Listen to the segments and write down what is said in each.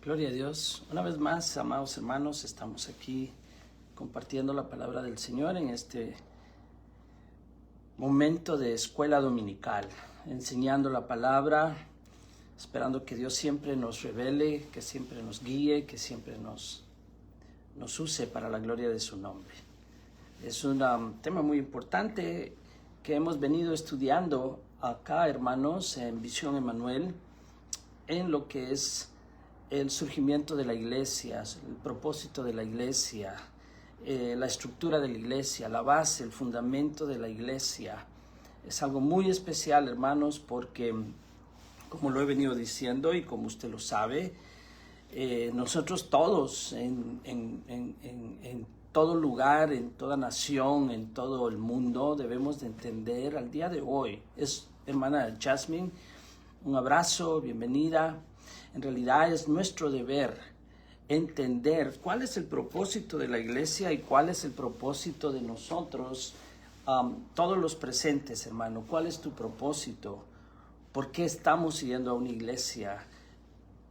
Gloria a Dios. Una vez más, amados hermanos, estamos aquí compartiendo la palabra del Señor en este momento de escuela dominical, enseñando la palabra, esperando que Dios siempre nos revele, que siempre nos guíe, que siempre nos use para la gloria de su nombre. Es un tema muy importante que hemos venido estudiando acá, hermanos, en Visión Emmanuel, en lo que es el surgimiento de la iglesia, el propósito de la iglesia, la estructura de la iglesia, la base, el fundamento de la iglesia. Es algo muy especial, hermanos, porque, como lo he venido diciendo y como usted lo sabe, nosotros todos, en todo lugar, en toda nación, en todo el mundo, debemos de entender al día de hoy. Es hermana Jasmine, un abrazo, bienvenida. En realidad es nuestro deber entender cuál es el propósito de la iglesia y cuál es el propósito de nosotros, todos los presentes, hermano. ¿Cuál es tu propósito? ¿Por qué estamos yendo a una iglesia?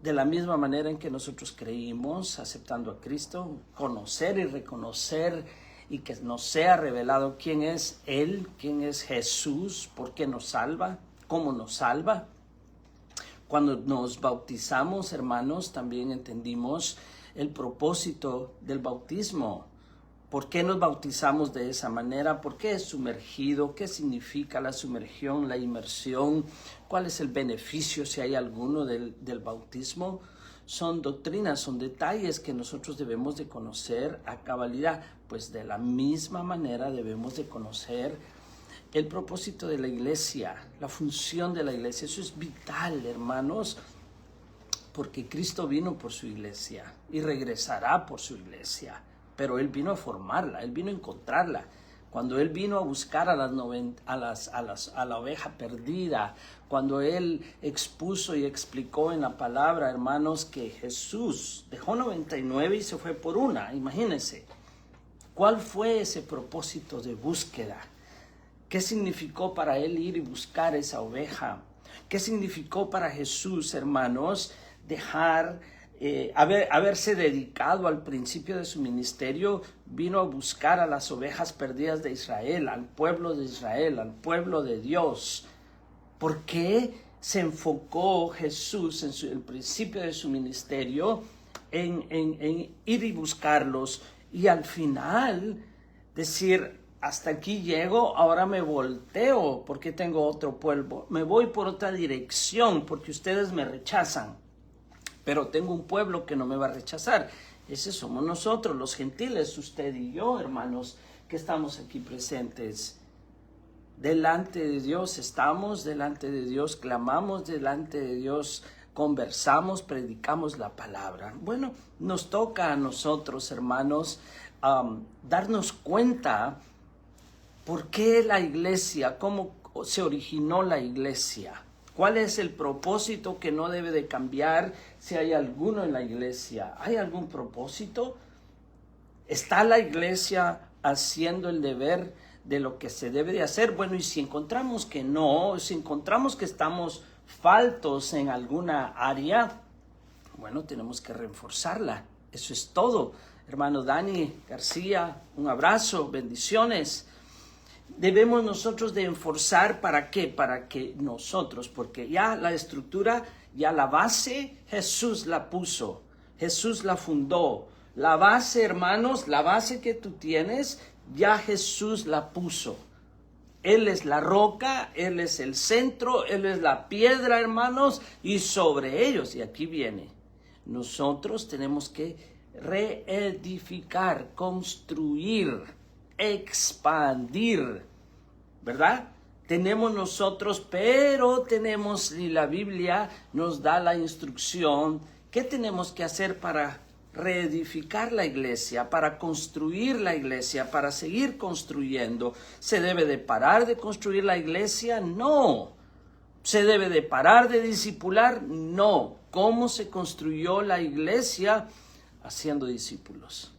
De la misma manera en que nosotros creímos, aceptando a Cristo, conocer y reconocer y que nos sea revelado quién es Él, quién es Jesús, por qué nos salva, cómo nos salva. Cuando nos bautizamos, hermanos, también entendimos el propósito del bautismo. ¿Por qué nos bautizamos de esa manera? ¿Por qué es sumergido? ¿Qué significa la sumergión, la inmersión? ¿Cuál es el beneficio, si hay alguno, del bautismo? Son doctrinas, son detalles que nosotros debemos de conocer a cabalidad. Pues de la misma manera debemos de conocer el propósito de la iglesia, la función de la iglesia. Eso es vital, hermanos, porque Cristo vino por su iglesia y regresará por su iglesia. Pero Él vino a formarla, Él vino a encontrarla. Cuando Él vino a buscar a la oveja perdida, cuando Él expuso y explicó en la palabra, hermanos, que Jesús dejó 99 y se fue por una. Imagínense, ¿cuál fue ese propósito de búsqueda? ¿Qué significó para Él ir y buscar esa oveja? ¿Qué significó para Jesús, hermanos, haberse dedicado al principio de su ministerio? Vino a buscar a las ovejas perdidas de Israel, al pueblo de Israel, al pueblo de Dios. ¿Por qué se enfocó Jesús en el principio de su ministerio en ir y buscarlos y al final decir: hasta aquí llego, ahora me volteo porque tengo otro pueblo, me voy por otra dirección porque ustedes me rechazan, pero tengo un pueblo que no me va a rechazar? Ese somos nosotros, los gentiles, usted y yo, hermanos, que estamos aquí presentes. Delante de Dios estamos, delante de Dios clamamos, delante de Dios conversamos, predicamos la palabra. Bueno, nos toca a nosotros, hermanos, darnos cuenta por qué la iglesia, cómo se originó la iglesia, cuál es el propósito que no debe de cambiar, si hay alguno en la iglesia. ¿Hay algún propósito? ¿Está la iglesia haciendo el deber de lo que se debe de hacer? Bueno, y si encontramos que no, si encontramos que estamos faltos en alguna área, bueno, tenemos que reforzarla. Eso es todo. Hermano Dani García, un abrazo, bendiciones. Debemos nosotros de enforzar, ¿para qué? Para que nosotros, porque ya la estructura, ya la base, Jesús la puso, Jesús la fundó. La base, hermanos, la base que tú tienes, ya Jesús la puso. Él es la roca, Él es el centro, Él es la piedra, hermanos, y sobre ellos, y aquí viene, nosotros tenemos que reedificar, construir, expandir, ¿verdad? Tenemos nosotros, pero tenemos, y la Biblia nos da la instrucción, ¿qué tenemos que hacer para reedificar la iglesia, para construir la iglesia, para seguir construyendo? ¿Se debe de parar de construir la iglesia? No. ¿Se debe de parar de discipular? No. ¿Cómo se construyó la iglesia? Haciendo discípulos.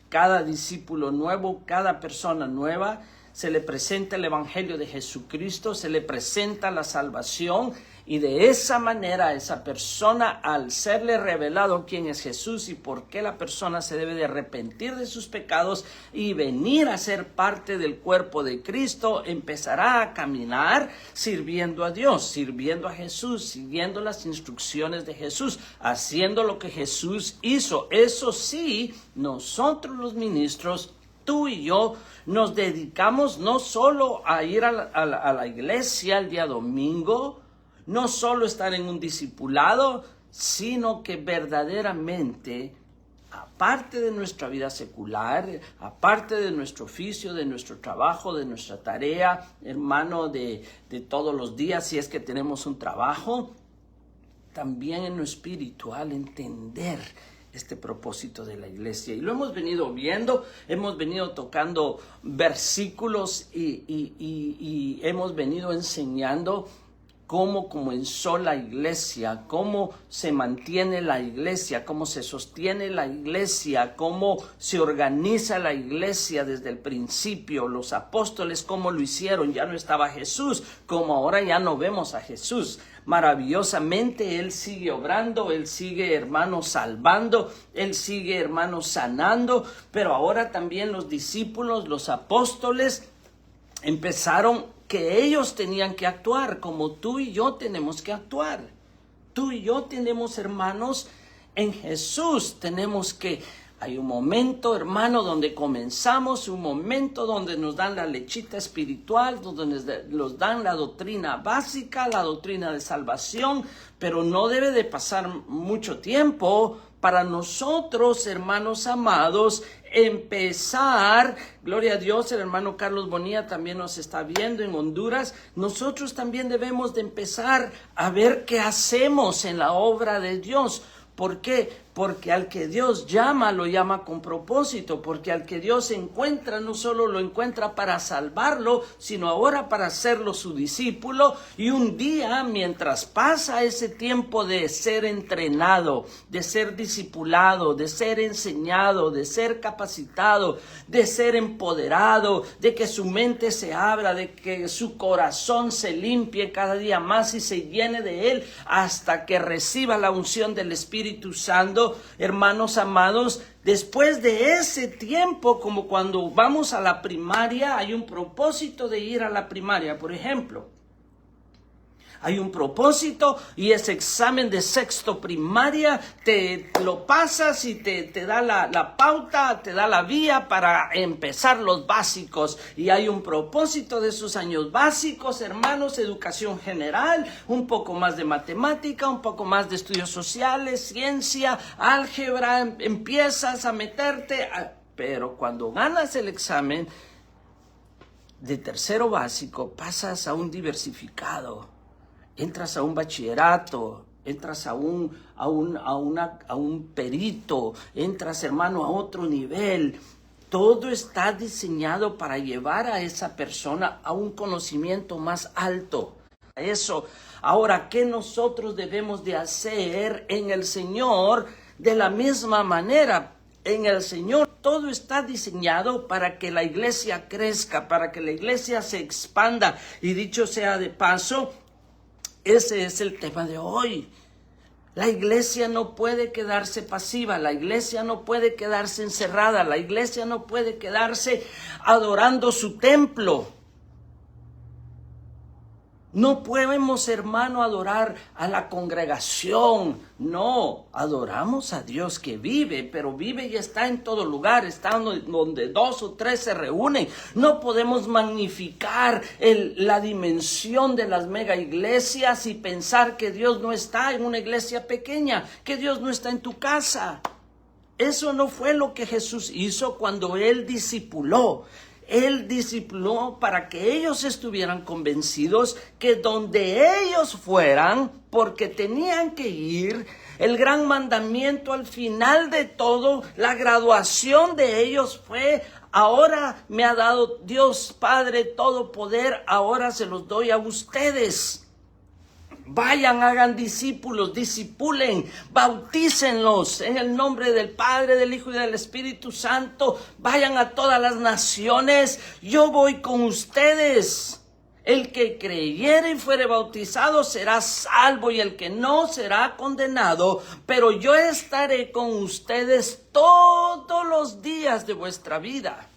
Cada discípulo nuevo, cada persona nueva, se le presenta el Evangelio de Jesucristo, se le presenta la salvación Y de esa manera, esa persona, al serle revelado quién es Jesús y por qué la persona se debe de arrepentir de sus pecados y venir a ser parte del cuerpo de Cristo, empezará a caminar sirviendo a Dios, sirviendo a Jesús, siguiendo las instrucciones de Jesús, haciendo lo que Jesús hizo. Eso sí, nosotros los ministros, tú y yo, nos dedicamos no solo a ir a la iglesia el día domingo, no solo estar en un discipulado, sino que verdaderamente, aparte de nuestra vida secular, aparte de nuestro oficio, de nuestro trabajo, de nuestra tarea, hermano, de todos los días, si es que tenemos un trabajo, también en lo espiritual entender este propósito de la iglesia. Y lo hemos venido viendo, hemos venido tocando versículos y hemos venido enseñando cómo comenzó la iglesia, cómo se mantiene la iglesia, cómo se sostiene la iglesia, cómo se organiza la iglesia desde el principio, los apóstoles cómo lo hicieron. Ya no estaba Jesús, como ahora ya no vemos a Jesús. Maravillosamente Él sigue obrando, Él sigue, hermano, salvando, Él sigue, hermano, sanando, pero ahora también los discípulos, los apóstoles empezaron que ellos tenían que actuar como tú y yo tenemos que actuar. Tú y yo tenemos, hermanos, en Jesús tenemos que... Hay un momento, hermano, donde comenzamos, un momento donde nos dan la lechita espiritual, donde nos dan la doctrina básica, la doctrina de salvación, pero no debe de pasar mucho tiempo para nosotros, hermanos amados, empezar, gloria a Dios, el hermano Carlos Bonilla también nos está viendo en Honduras. Nosotros también debemos de empezar a ver qué hacemos en la obra de Dios. ¿Por qué? Porque al que Dios llama, lo llama con propósito, porque al que Dios encuentra, no solo lo encuentra para salvarlo, sino ahora para hacerlo su discípulo. Y un día, mientras pasa ese tiempo de ser entrenado, de ser discipulado, de ser enseñado, de ser capacitado, de ser empoderado, de que su mente se abra, de que su corazón se limpie cada día más y se llene de Él hasta que reciba la unción del Espíritu Santo, hermanos amados, después de ese tiempo, como cuando vamos a la primaria, hay un propósito de ir a la primaria, por ejemplo. Hay un propósito y ese examen de sexto primaria te lo pasas y te da la pauta, te da la vía para empezar los básicos. Y hay un propósito de esos años básicos, hermanos, educación general, un poco más de matemática, un poco más de estudios sociales, ciencia, álgebra, empiezas a meterte. Pero cuando ganas el examen de tercero básico, pasas a un diversificado. Entras a un bachillerato, entras a un perito, entras, hermano, a otro nivel. Todo está diseñado para llevar a esa persona a un conocimiento más alto. Eso. Ahora, ¿qué nosotros debemos de hacer en el Señor? De la misma manera, en el Señor todo está diseñado para que la iglesia crezca, para que la iglesia se expanda. Y dicho sea de paso, ese es el tema de hoy. La iglesia no puede quedarse pasiva, la iglesia no puede quedarse encerrada, la iglesia no puede quedarse adorando su templo. No podemos, hermano, adorar a la congregación. No, adoramos a Dios que vive, pero vive y está en todo lugar, está donde 2 o 3 se reúnen. No podemos magnificar la dimensión de las mega iglesias y pensar que Dios no está en una iglesia pequeña, que Dios no está en tu casa. Eso no fue lo que Jesús hizo cuando Él discipuló. Él discipuló para que ellos estuvieran convencidos que donde ellos fueran, porque tenían que ir, el gran mandamiento al final de todo, la graduación de ellos fue: ahora me ha dado Dios Padre todo poder, ahora se los doy a ustedes. Vayan, hagan discípulos, discipulen, bautícenlos en el nombre del Padre, del Hijo y del Espíritu Santo. Vayan a todas las naciones, yo voy con ustedes. El que creyere y fuere bautizado será salvo, y el que no será condenado. Pero yo estaré con ustedes todos los días de vuestra vida.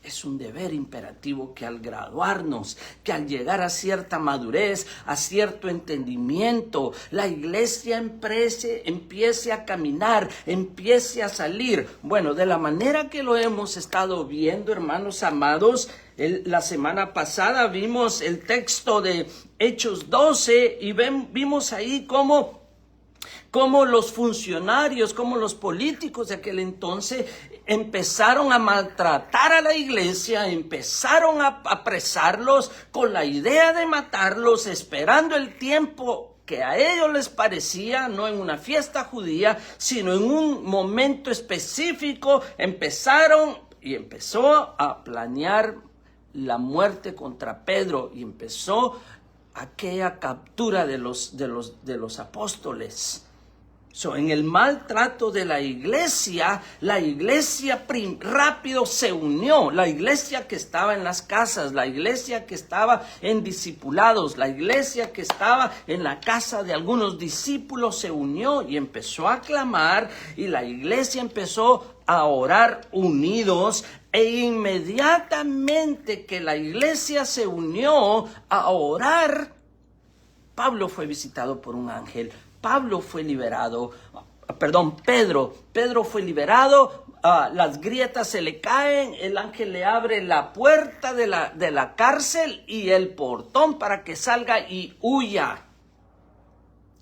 Es un deber imperativo que al graduarnos, que al llegar a cierta madurez, a cierto entendimiento, la iglesia empiece a caminar, empiece a salir. Bueno, de la manera que lo hemos estado viendo, hermanos amados, la semana pasada vimos el texto de Hechos 12 y vimos ahí cómo los funcionarios, como los políticos de aquel entonces empezaron a maltratar a la iglesia, empezaron a apresarlos con la idea de matarlos, esperando el tiempo que a ellos les parecía, no en una fiesta judía, sino en un momento específico. Empezó a planear la muerte contra Pedro, y empezó aquella captura de los apóstoles. En el maltrato de la iglesia rápido se unió. La iglesia que estaba en las casas, la iglesia que estaba en discipulados, la iglesia que estaba en la casa de algunos discípulos se unió y empezó a clamar, y la iglesia empezó a orar unidos. E inmediatamente que la iglesia se unió a orar, Pablo fue visitado por un ángel. Pedro fue liberado, las grietas se le caen, el ángel le abre la puerta de la cárcel y el portón para que salga y huya.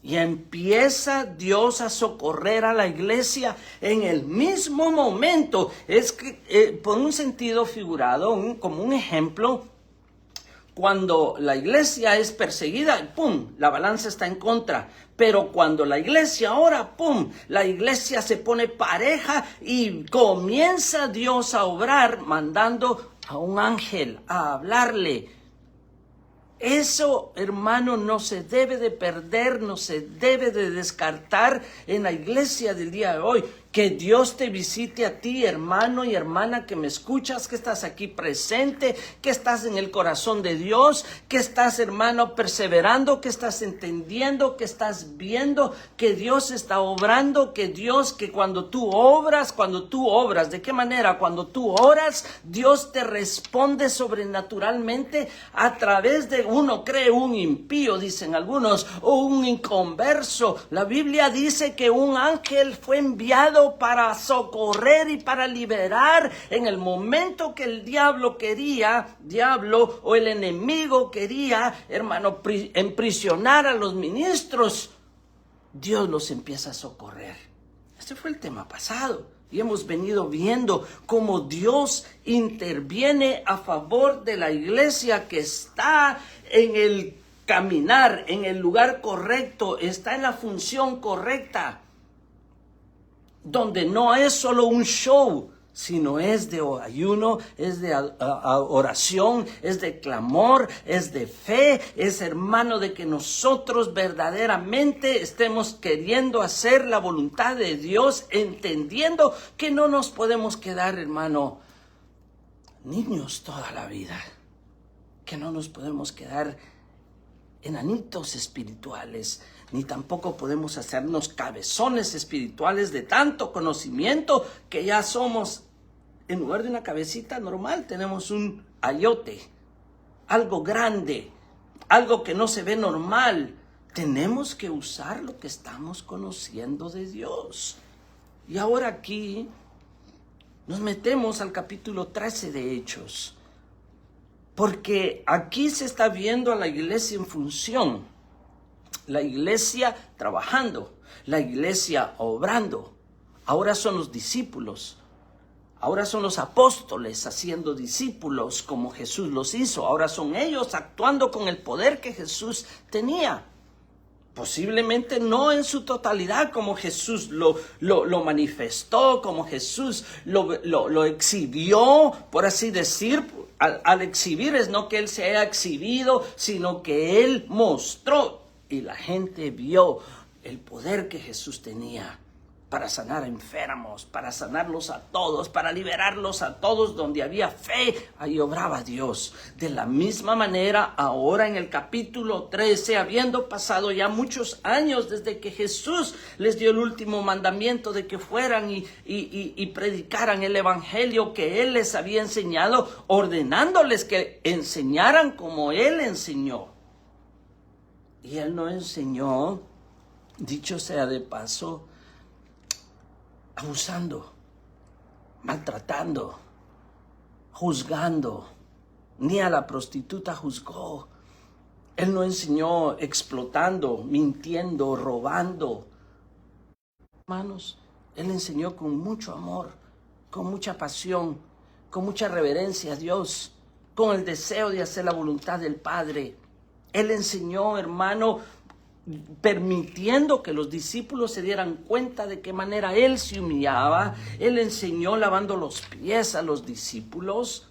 Y empieza Dios a socorrer a la iglesia en el mismo momento. Es que, por un sentido figurado, como un ejemplo, cuando la iglesia es perseguida, ¡pum!, la balanza está en contra. Pero cuando la iglesia ora, ¡pum!, la iglesia se pone pareja y comienza Dios a obrar, mandando a un ángel a hablarle. Eso, hermano, no se debe de perder, no se debe de descartar en la iglesia del día de hoy. Que Dios te visite a ti, hermano y hermana que me escuchas, que estás aquí presente, que estás en el corazón de Dios, que estás, hermano, perseverando, que estás entendiendo, que estás viendo que Dios está obrando, que cuando tú obras, ¿de qué manera? Cuando tú oras, Dios te responde sobrenaturalmente a través de, uno cree, un impío, dicen algunos, o un inconverso. La Biblia dice que un ángel fue enviado para socorrer y para liberar en el momento que el diablo o el enemigo quería, hermano, emprisionar a los ministros. Dios los empieza a socorrer. Este fue el tema pasado. Y hemos venido viendo cómo Dios interviene a favor de la iglesia que está en el caminar, en el lugar correcto, está en la función correcta, donde no es solo un show, sino es de ayuno, es de oración, es de clamor, es de fe, es, hermano, de que nosotros verdaderamente estemos queriendo hacer la voluntad de Dios, entendiendo que no nos podemos quedar, hermano, niños toda la vida, que no nos podemos quedar enanitos espirituales, ni tampoco podemos hacernos cabezones espirituales de tanto conocimiento que ya somos, en lugar de una cabecita normal, tenemos un ayote, algo grande, algo que no se ve normal. Tenemos que usar lo que estamos conociendo de Dios. Y ahora aquí nos metemos al capítulo 13 de Hechos, porque aquí se está viendo a la iglesia en función. La iglesia trabajando, la iglesia obrando. Ahora son los discípulos, ahora son los apóstoles haciendo discípulos como Jesús los hizo. Ahora son ellos actuando con el poder que Jesús tenía. Posiblemente no en su totalidad como Jesús lo manifestó, como Jesús lo exhibió, por así decir. Al exhibir es no que Él se haya exhibido, sino que Él mostró. Y la gente vio el poder que Jesús tenía. para sanar a enfermos, para sanarlos a todos, para liberarlos a todos. Donde había fe, ahí obraba Dios. De la misma manera, ahora en el capítulo 13, habiendo pasado ya muchos años desde que Jesús les dio el último mandamiento de que fueran y predicaran el evangelio que Él les había enseñado, ordenándoles que enseñaran como Él enseñó. Y Él no enseñó, dicho sea de paso, abusando, maltratando, juzgando. Ni a la prostituta juzgó. Él no enseñó explotando, mintiendo, robando. Hermanos, Él enseñó con mucho amor, con mucha pasión, con mucha reverencia a Dios, con el deseo de hacer la voluntad del Padre. Él enseñó, hermano, permitiendo que los discípulos se dieran cuenta de qué manera Él se humillaba. Él enseñó lavando los pies a los discípulos.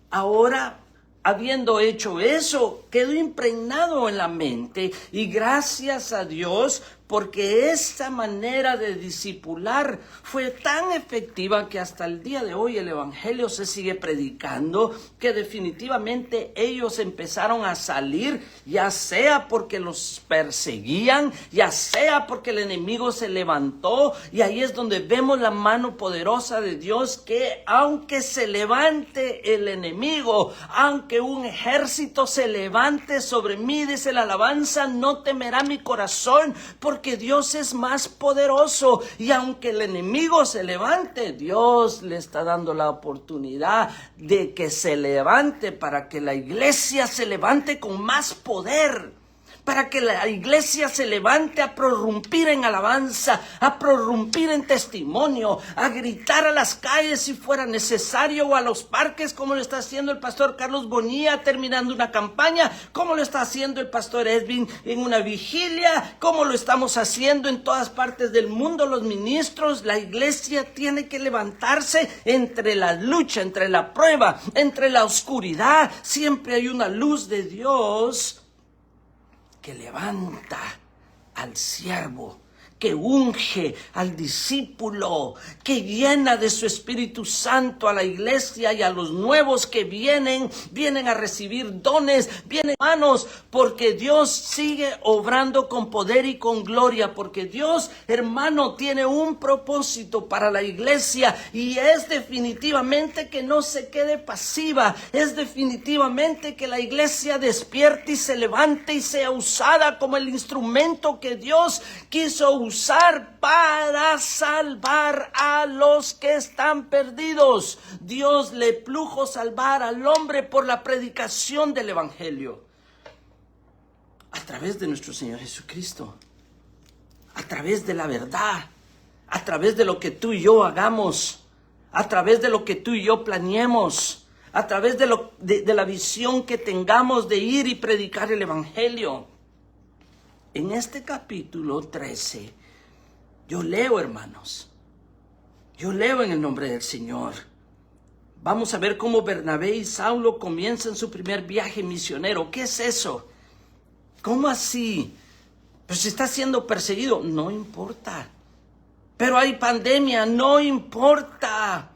Ahora, habiendo hecho eso, quedó impregnado en la mente, y gracias a Dios, porque esta manera de discipular fue tan efectiva que hasta el día de hoy el evangelio se sigue predicando, que definitivamente ellos empezaron a salir, ya sea porque los perseguían, ya sea porque el enemigo se levantó. Y ahí es donde vemos la mano poderosa de Dios, que aunque se levante el enemigo, aunque un ejército se levante sobre mí, dice la alabanza, no temerá mi corazón, porque Dios es más poderoso. Y aunque el enemigo se levante, Dios le está dando la oportunidad de que se levante, para que la iglesia se levante con más poder, para que la iglesia se levante a prorrumpir en alabanza, a prorrumpir en testimonio, a gritar a las calles si fuera necesario, o a los parques, como lo está haciendo el pastor Carlos Bonilla terminando una campaña, como lo está haciendo el pastor Edwin en una vigilia, como lo estamos haciendo en todas partes del mundo los ministros. La iglesia tiene que levantarse entre la lucha, entre la prueba, entre la oscuridad. Siempre hay una luz de Dios que levanta al siervo, que unge al discípulo, que llena de su Espíritu Santo a la iglesia y a los nuevos que vienen a recibir dones, vienen hermanos, porque Dios sigue obrando con poder y con gloria, porque Dios, hermano, tiene un propósito para la iglesia, y es definitivamente que no se quede pasiva, es definitivamente que la iglesia despierte y se levante y sea usada como el instrumento que Dios quiso usar para salvar a los que están perdidos. Dios le plujo salvar al hombre por la predicación del evangelio, a través de nuestro Señor Jesucristo, a través de la verdad, a través de lo que tú y yo hagamos, a través de lo que tú y yo planeemos, a través de la visión que tengamos de ir y predicar el evangelio. En este capítulo 13, yo leo, hermanos, yo leo en el nombre del Señor. Vamos a ver cómo Bernabé y Saulo comienzan su primer viaje misionero. ¿Qué es eso? ¿Cómo así? Pues si está siendo perseguido, no importa. Pero hay pandemia, no importa.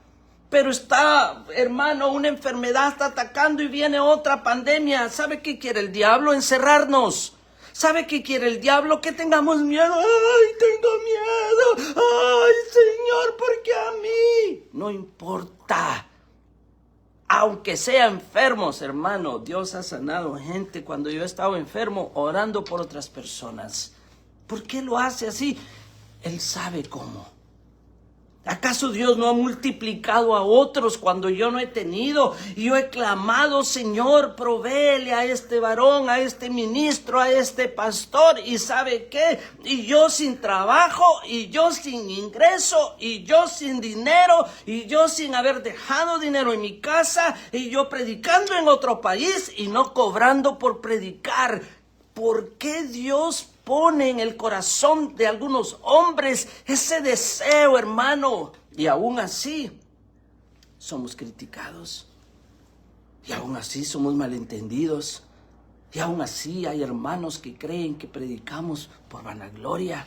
Pero está, hermano, una enfermedad está atacando y viene otra pandemia. ¿Sabe qué quiere el diablo? Encerrarnos. ¿Sabe qué quiere el diablo? Que tengamos miedo. ¡Ay, tengo miedo! ¡Ay, Señor, ¿por qué a mí? No importa. Aunque sea enfermos, hermano, Dios ha sanado gente cuando yo he estado enfermo, orando por otras personas. ¿Por qué lo hace así? Él sabe cómo. ¿Acaso Dios no ha multiplicado a otros cuando yo no he tenido? Y yo he clamado, Señor, provéele a este varón, a este ministro, a este pastor. ¿Y sabe qué? Y yo sin trabajo, y yo sin ingreso, y yo sin dinero, y yo sin haber dejado dinero en mi casa, y yo predicando en otro país y no cobrando por predicar. ¿Por qué Dios pone en el corazón de algunos hombres ese deseo, hermano? Y aún así somos criticados, y aún así somos malentendidos, y aún así hay hermanos que creen que predicamos por vanagloria,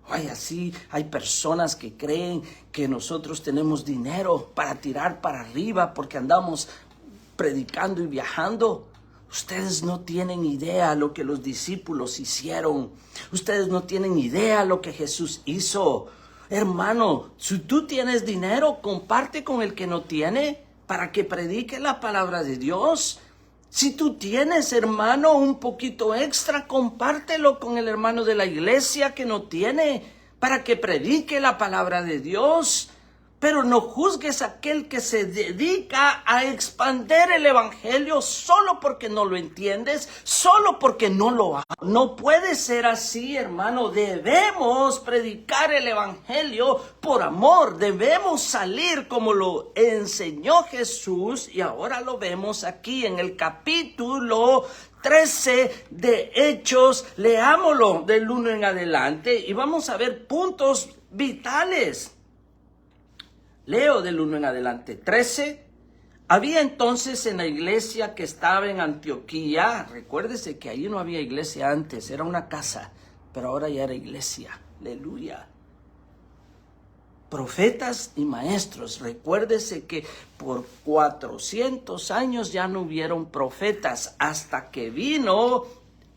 Ay, así hay personas que creen que nosotros tenemos dinero para tirar para arriba porque andamos predicando y viajando. Ustedes no tienen idea lo que los discípulos hicieron. Ustedes no tienen idea lo que Jesús hizo. Hermano, si tú tienes dinero, comparte con el que no tiene para que predique la palabra de Dios. Si tú tienes, hermano, un poquito extra, compártelo con el hermano de la iglesia que no tiene para que predique la palabra de Dios. Pero no juzgues a aquel que se dedica a expandir el evangelio solo porque no lo entiendes, solo porque no lo haces. No puede ser así, hermano. Debemos predicar el evangelio por amor. Debemos salir como lo enseñó Jesús. Y ahora lo vemos aquí en el capítulo 13 de Hechos. Leámoslo del 1 en adelante y vamos a ver puntos vitales. Leo del 1 en adelante. 13. Había entonces en la iglesia que estaba en Antioquía, recuérdese que ahí no había iglesia antes, era una casa, pero ahora ya era iglesia. Aleluya. Profetas y maestros. Recuérdese que por 400 años ya no hubieron profetas hasta que vino,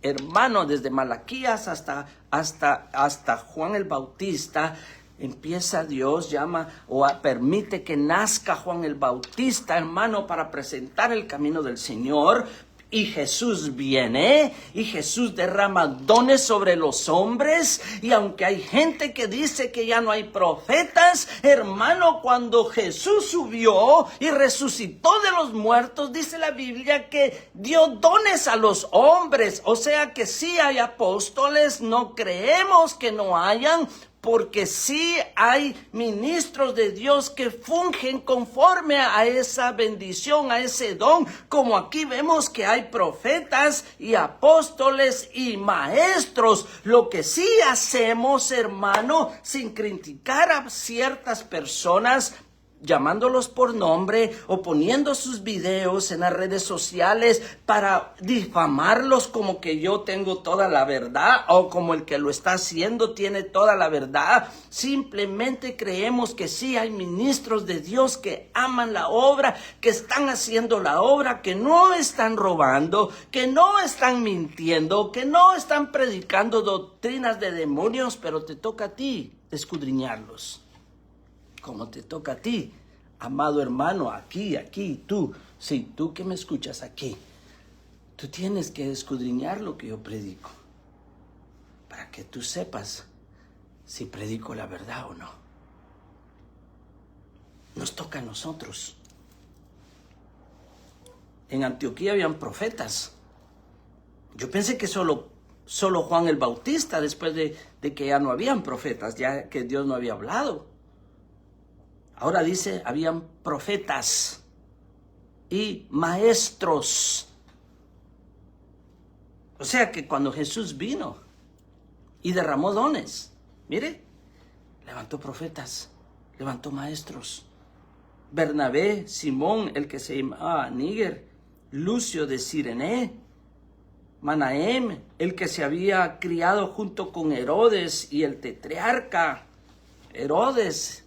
hermano, desde Malaquías hasta Juan el Bautista. Empieza Dios, llama o permite que nazca Juan el Bautista, hermano, para presentar el camino del Señor. Y Jesús viene y Jesús derrama dones sobre los hombres. Y aunque hay gente que dice que ya no hay profetas, hermano, cuando Jesús subió y resucitó de los muertos, dice la Biblia que dio dones a los hombres. O sea que sí hay apóstoles, no creemos que no hayan, porque sí hay ministros de Dios que fungen conforme a esa bendición, a ese don, como aquí vemos que hay profetas y apóstoles y maestros. Lo que sí hacemos, hermano, sin criticar a ciertas personas, llamándolos por nombre o poniendo sus videos en las redes sociales para difamarlos como que yo tengo toda la verdad o como el que lo está haciendo tiene toda la verdad. Simplemente creemos que sí hay ministros de Dios que aman la obra, que están haciendo la obra, que no están robando, que no están mintiendo, que no están predicando doctrinas de demonios, pero te toca a ti escudriñarlos. Como te toca a ti, amado hermano, aquí, tú, sí, tú que me escuchas aquí, tú tienes que escudriñar lo que yo predico, para que tú sepas si predico la verdad o no. Nos toca a nosotros. En Antioquía habían profetas. Yo pensé que solo Juan el Bautista, después de que ya no habían profetas, ya que Dios no había hablado. Ahora dice, habían profetas y maestros. O sea que cuando Jesús vino y derramó dones, mire, levantó profetas, levantó maestros. Bernabé, Simón, el que se llamaba Níger, Lucio de Cirene, Manahem, el que se había criado junto con Herodes y el tetrarca. Herodes,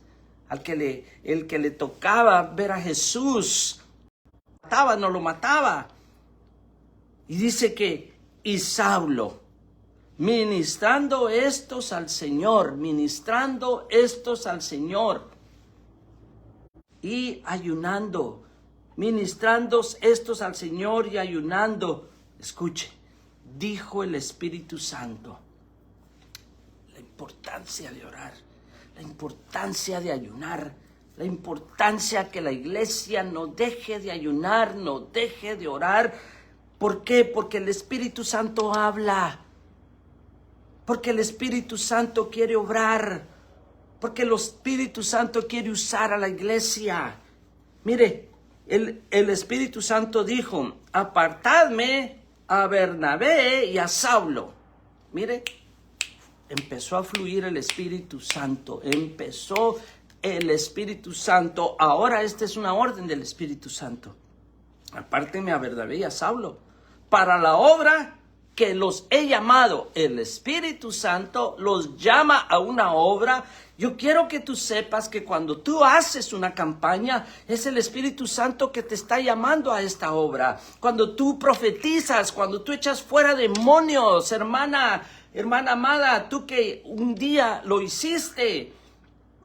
el que le tocaba ver a Jesús, no lo mataba. Y dice que, y Saulo, ministrando estos al Señor, y ayunando, ministrando estos al Señor y ayunando. Escuche, dijo el Espíritu Santo, la importancia de orar, la importancia de ayunar, la importancia que la iglesia no deje de ayunar, no deje de orar. ¿Por qué? Porque el Espíritu Santo habla, porque el Espíritu Santo quiere obrar, porque el Espíritu Santo quiere usar a la iglesia. Mire, el Espíritu Santo dijo, apartadme a Bernabé y a Saulo. Mire, empezó a fluir el Espíritu Santo, Ahora esta es una orden del Espíritu Santo. Apártenme a Bernabé y a Saulo para la obra que los he llamado, el Espíritu Santo los llama a una obra. Yo quiero que tú sepas que cuando tú haces una campaña, es el Espíritu Santo que te está llamando a esta obra. Cuando tú profetizas, cuando tú echas fuera demonios, hermana amada, tú que un día lo hiciste,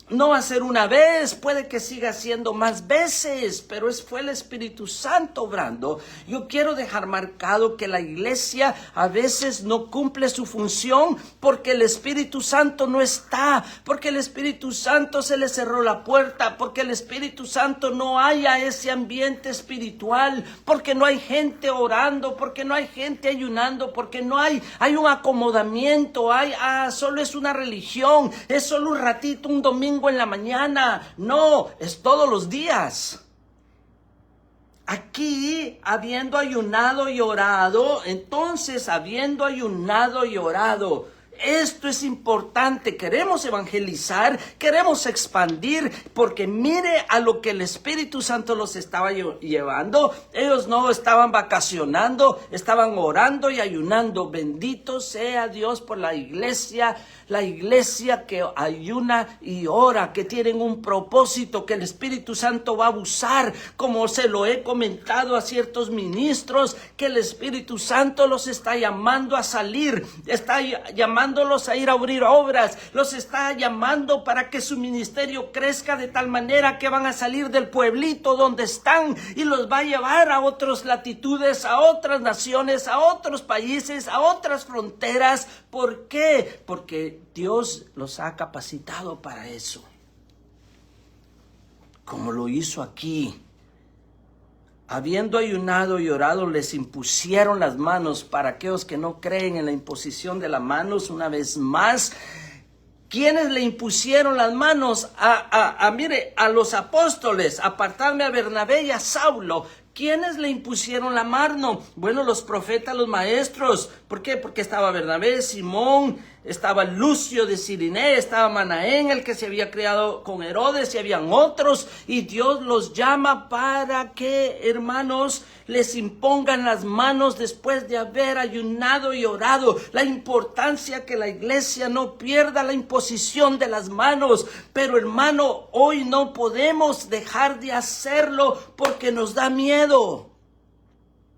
no va a ser una vez, puede que siga siendo más veces, pero fue el Espíritu Santo obrando. Yo quiero dejar marcado que la iglesia a veces no cumple su función porque el Espíritu Santo no está, porque el Espíritu Santo se le cerró la puerta, porque el Espíritu Santo no haya ese ambiente espiritual, porque no hay gente orando, porque no hay gente ayunando, porque no hay un acomodamiento, solo es una religión, es solo un ratito, un domingo en la mañana. No, es todos los días. Aquí, habiendo ayunado y orado, entonces, habiendo ayunado y orado, esto es importante. Queremos evangelizar, queremos expandir, porque mire a lo que el Espíritu Santo los estaba llevando. Ellos no estaban vacacionando, estaban orando y ayunando. Bendito sea Dios por la iglesia que ayuna y ora, que tienen un propósito, que el Espíritu Santo va a usar, como se lo he comentado a ciertos ministros, que el Espíritu Santo los está llamando a salir, está llamándolos a ir a abrir obras, los está llamando para que su ministerio crezca de tal manera que van a salir del pueblito donde están y los va a llevar a otras latitudes, a otras naciones, a otros países, a otras fronteras. ¿Por qué? Porque Dios los ha capacitado para eso. Como lo hizo aquí. Habiendo ayunado y orado, les impusieron las manos. Para aquellos que no creen en la imposición de las manos, una vez más, ¿quiénes le impusieron las manos? Mire, a los apóstoles, apartarme a Bernabé y a Saulo. ¿Quiénes le impusieron la mano? Bueno, los profetas, los maestros. ¿Por qué? Porque estaba Bernabé, Simón, estaba Lucio de Cirinea, estaba Manaén, el que se había criado con Herodes, y habían otros. Y Dios los llama para que, hermanos, les impongan las manos después de haber ayunado y orado. La importancia que la iglesia no pierda la imposición de las manos. Pero, hermano, hoy no podemos dejar de hacerlo porque nos da miedo.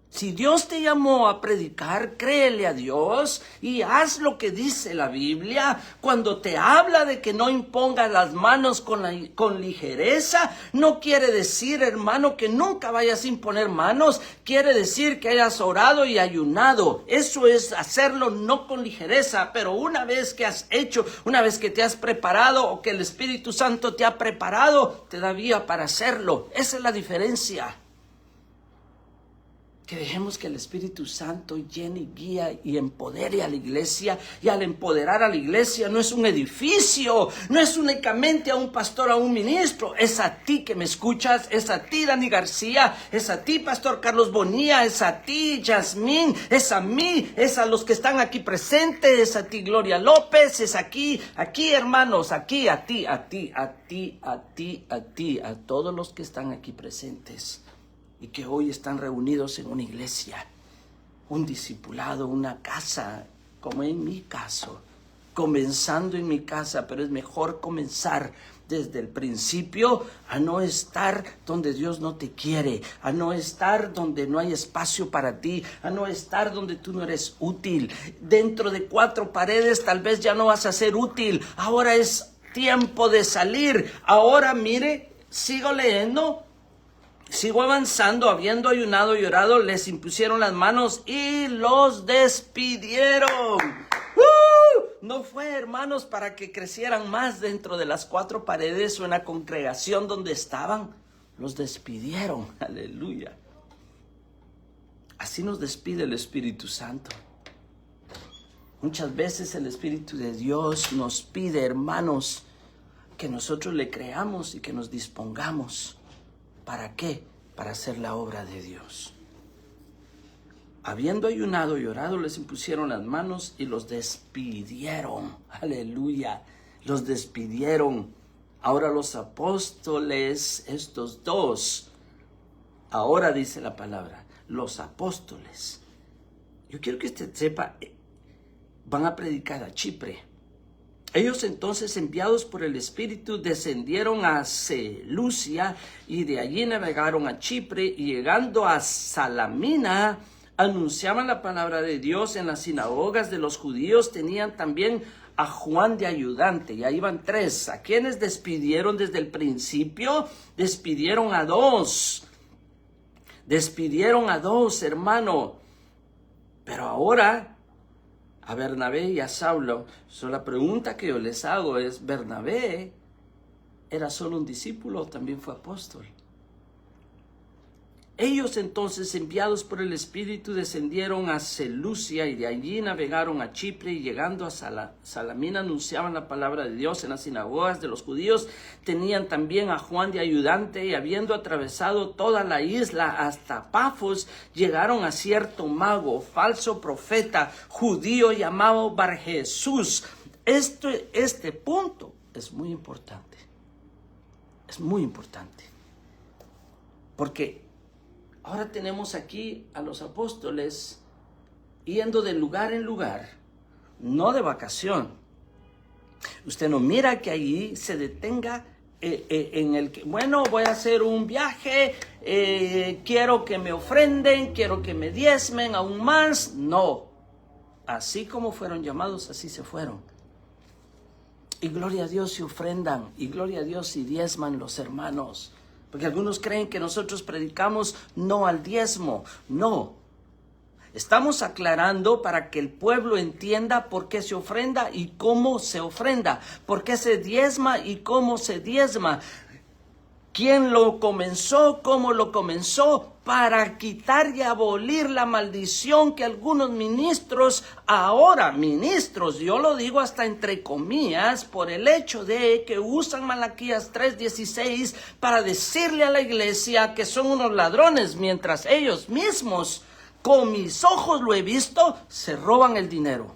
Si Dios te llamó a predicar, créele a Dios y haz lo que dice la Biblia. Cuando te habla de que no impongas las manos con ligereza, no quiere decir, hermano, que nunca vayas a imponer manos. Quiere decir que hayas orado y ayunado. Eso es hacerlo no con ligereza, pero una vez que has hecho, una vez que te has preparado o que el Espíritu Santo te ha preparado, te da vía para hacerlo. Esa es la diferencia. Que dejemos que el Espíritu Santo llene y guíe y empodere a la iglesia. Y al empoderar a la iglesia no es un edificio, no es únicamente a un pastor, a un ministro. Es a ti que me escuchas, es a ti, Dani García, es a ti, Pastor Carlos Bonilla, es a ti, Yasmín, es a mí, es a los que están aquí presentes, es a ti, Gloria López, es aquí, hermanos, aquí, a todos los que están aquí presentes. Y que hoy están reunidos en una iglesia, un discipulado, una casa, como en mi caso, comenzando en mi casa, pero es mejor comenzar desde el principio a no estar donde Dios no te quiere, a no estar donde no hay espacio para ti, a no estar donde tú no eres útil. Dentro de 4 paredes tal vez ya no vas a ser útil, ahora es tiempo de salir. Ahora mire, sigo leyendo. Sigo avanzando, habiendo ayunado y orado, les impusieron las manos y los despidieron. No fue, hermanos, para que crecieran más dentro de las 4 paredes o en la congregación donde estaban. Los despidieron, aleluya. Así nos despide el Espíritu Santo. Muchas veces el Espíritu de Dios nos pide, hermanos, que nosotros le creamos y que nos dispongamos. ¿Para qué? Para hacer la obra de Dios. Habiendo ayunado y orado, les impusieron las manos y los despidieron. Aleluya. Los despidieron. Ahora los apóstoles, estos dos, ahora dice la palabra, los apóstoles Yo quiero que usted sepa, van a predicar a Chipre. Ellos entonces, enviados por el Espíritu, descendieron a Seleucia y de allí navegaron a Chipre, y llegando a Salamina, anunciaban la palabra de Dios en las sinagogas de los judíos. Tenían también a Juan de ayudante, y ahí van 3. ¿A quienes despidieron desde el principio? Despidieron a 2. Despidieron a 2, hermano. Pero ahora, a Bernabé y a Saulo, la pregunta que yo les hago es, ¿Bernabé era solo un discípulo o también fue apóstol? Ellos entonces, enviados por el Espíritu, descendieron a Seleucia y de allí navegaron a Chipre, y llegando a Salamina anunciaban la palabra de Dios en las sinagogas de los judíos. Tenían también a Juan de ayudante, y habiendo atravesado toda la isla hasta Pafos, llegaron a cierto mago, falso profeta, judío llamado Barjesús. Este punto es muy importante. Es muy importante. Porque ahora tenemos aquí a los apóstoles yendo de lugar en lugar, no de vacación. Usted no mira que allí se detenga en el que, bueno, voy a hacer un viaje, quiero que me ofrenden, quiero que me diezmen aún más. No, así como fueron llamados, así se fueron. Y gloria a Dios si ofrendan, y gloria a Dios si diezman los hermanos. Porque algunos creen que nosotros predicamos no al diezmo. No. Estamos aclarando para que el pueblo entienda por qué se ofrenda y cómo se ofrenda. Por qué se diezma y cómo se diezma. ¿Quién lo comenzó? ¿Cómo lo comenzó? Para quitar y abolir la maldición que algunos ministros, ahora ministros, yo lo digo hasta entre comillas, por el hecho de que usan Malaquías 3:16 para decirle a la iglesia que son unos ladrones, mientras ellos mismos, con mis ojos lo he visto, se roban el dinero.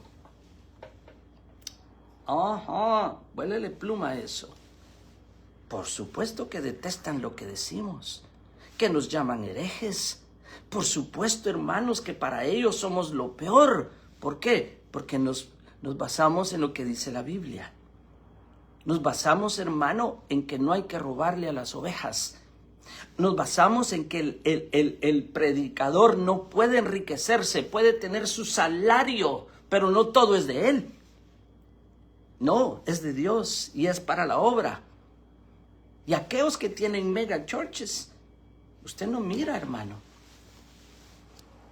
Ajá, huélele pluma a eso. Por supuesto que detestan lo que decimos, que nos llaman herejes. Por supuesto, hermanos, que para ellos somos lo peor. ¿Por qué? Porque nos basamos en lo que dice la Biblia. Nos basamos, hermano, en que no hay que robarle a las ovejas. Nos basamos en que el predicador no puede enriquecerse, puede tener su salario, pero no todo es de él. No, es de Dios y es para la obra. Y aquellos que tienen mega churches, usted no mira, hermano,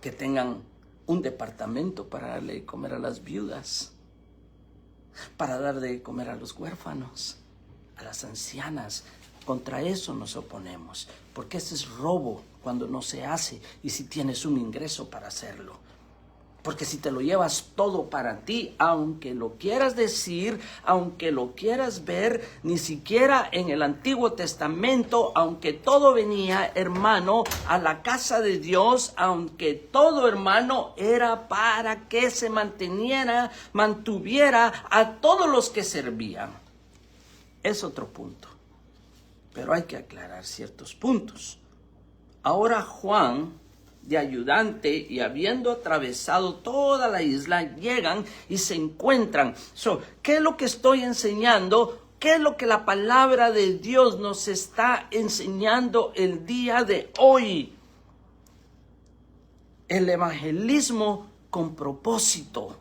que tengan un departamento para darle de comer a las viudas, para dar de comer a los huérfanos, a las ancianas. Contra eso nos oponemos, porque ese es robo cuando no se hace y si tienes un ingreso para hacerlo. Porque si te lo llevas todo para ti, aunque lo quieras decir, aunque lo quieras ver, ni siquiera en el Antiguo Testamento, aunque todo venía, hermano, a la casa de Dios, aunque todo, hermano, era para que se mantuviera a todos los que servían. Es otro punto, pero hay que aclarar ciertos puntos. Ahora Juan de ayudante, y habiendo atravesado toda la isla, llegan y se encuentran. ¿Qué es lo que estoy enseñando? ¿Qué es lo que la palabra de Dios nos está enseñando el día de hoy? El evangelismo con propósito.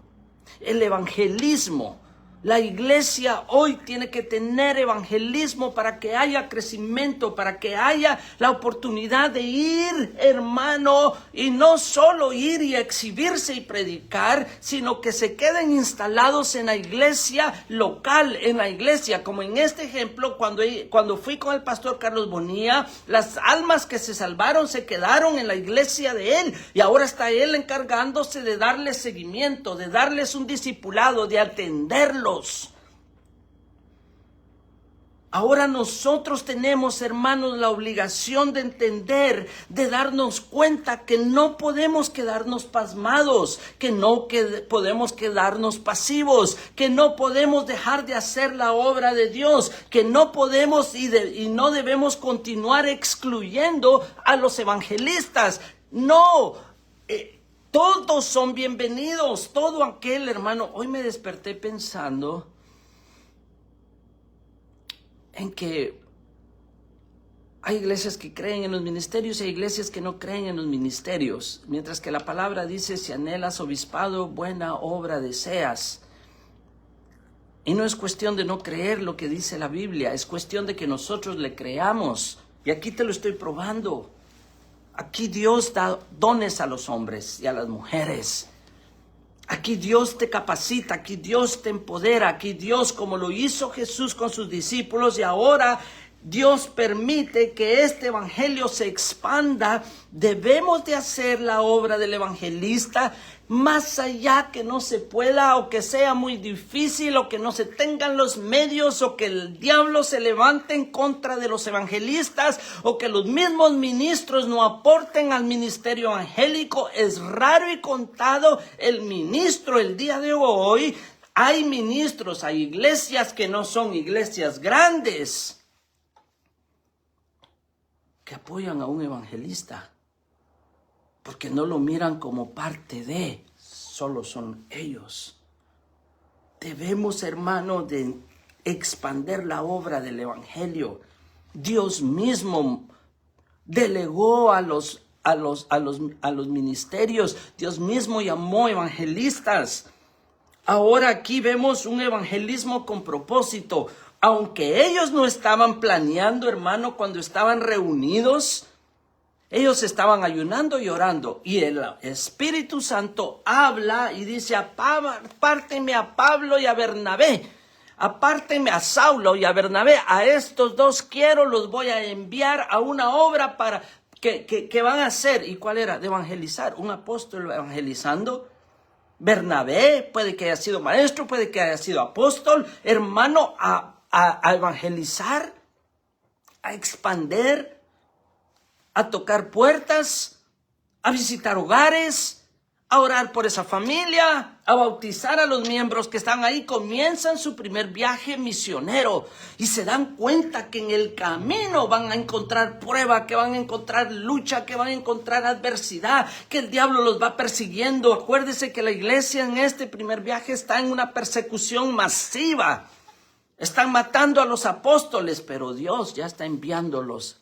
El evangelismo. La iglesia hoy tiene que tener evangelismo para que haya crecimiento, para que haya la oportunidad de ir, hermano, y no solo ir y exhibirse y predicar, sino que se queden instalados en la iglesia local, en la iglesia, como en este ejemplo, cuando fui con el pastor Carlos Bonilla, las almas que se salvaron se quedaron en la iglesia de él, y ahora está él encargándose de darles seguimiento, de darles un discipulado, de atenderlos. Ahora nosotros tenemos, hermanos, la obligación de entender, de darnos cuenta que no podemos quedarnos pasmados, que no podemos quedarnos pasivos, que no podemos dejar de hacer la obra de Dios, que no podemos y no debemos continuar excluyendo a los evangelistas. No, Todos son bienvenidos, todo aquel, hermano. Hoy me desperté pensando en que hay iglesias que creen en los ministerios y hay iglesias que no creen en los ministerios. Mientras que la palabra dice, si anhelas obispado, buena obra deseas. Y no es cuestión de no creer lo que dice la Biblia, es cuestión de que nosotros le creamos. Y aquí te lo estoy probando. Aquí Dios da dones a los hombres y a las mujeres. Aquí Dios te capacita, aquí Dios te empodera, aquí Dios, como lo hizo Jesús con sus discípulos, y ahora Dios permite que este evangelio se expanda. Debemos de hacer la obra del evangelista, más allá que no se pueda, o que sea muy difícil, o que no se tengan los medios, o que el diablo se levante en contra de los evangelistas, o que los mismos ministros no aporten al ministerio evangélico. Es raro y contado el ministro el día de hoy. Hay ministros, hay iglesias que no son iglesias grandes, que apoyan a un evangelista, porque no lo miran como parte de, solo son ellos. Debemos, hermano, de expandir la obra del evangelio. Dios mismo delegó a los ministerios. Dios mismo llamó evangelistas. Ahora aquí vemos un evangelismo con propósito. Aunque ellos no estaban planeando, hermano, cuando estaban reunidos, ellos estaban ayunando y orando. Y el Espíritu Santo habla y dice, apártenme a Pablo y a Bernabé. Apártenme a Saulo y a Bernabé. A estos dos los voy a enviar a una obra para que van a hacer. ¿Y cuál era? De evangelizar. Un apóstol evangelizando. Bernabé puede que haya sido maestro, puede que haya sido apóstol. Hermano, a evangelizar, a expandir, a tocar puertas, a visitar hogares, a orar por esa familia, a bautizar a los miembros que están ahí. Comienzan su primer viaje misionero y se dan cuenta que en el camino van a encontrar prueba, que van a encontrar lucha, que van a encontrar adversidad, que el diablo los va persiguiendo. Acuérdese que la iglesia en este primer viaje está en una persecución masiva. Están matando a los apóstoles, pero Dios ya está enviándolos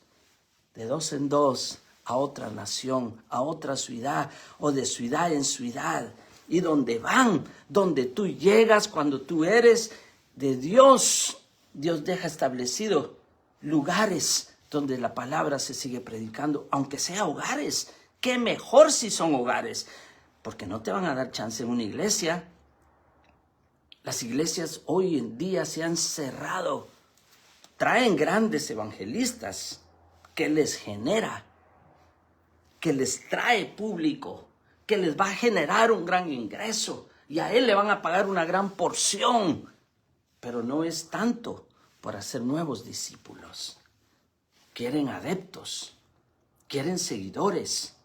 de dos en dos a otra nación, a otra ciudad, o de ciudad en ciudad. Y donde van, donde tú llegas, cuando tú eres de Dios, Dios deja establecido lugares donde la palabra se sigue predicando, aunque sea hogares. Qué mejor si son hogares, porque no te van a dar chance en una iglesia. Las iglesias hoy en día se han cerrado. Traen grandes evangelistas que les genera, que les trae público, que les va a generar un gran ingreso y a él le van a pagar una gran porción, pero no es tanto por hacer nuevos discípulos. Quieren adeptos, quieren seguidores,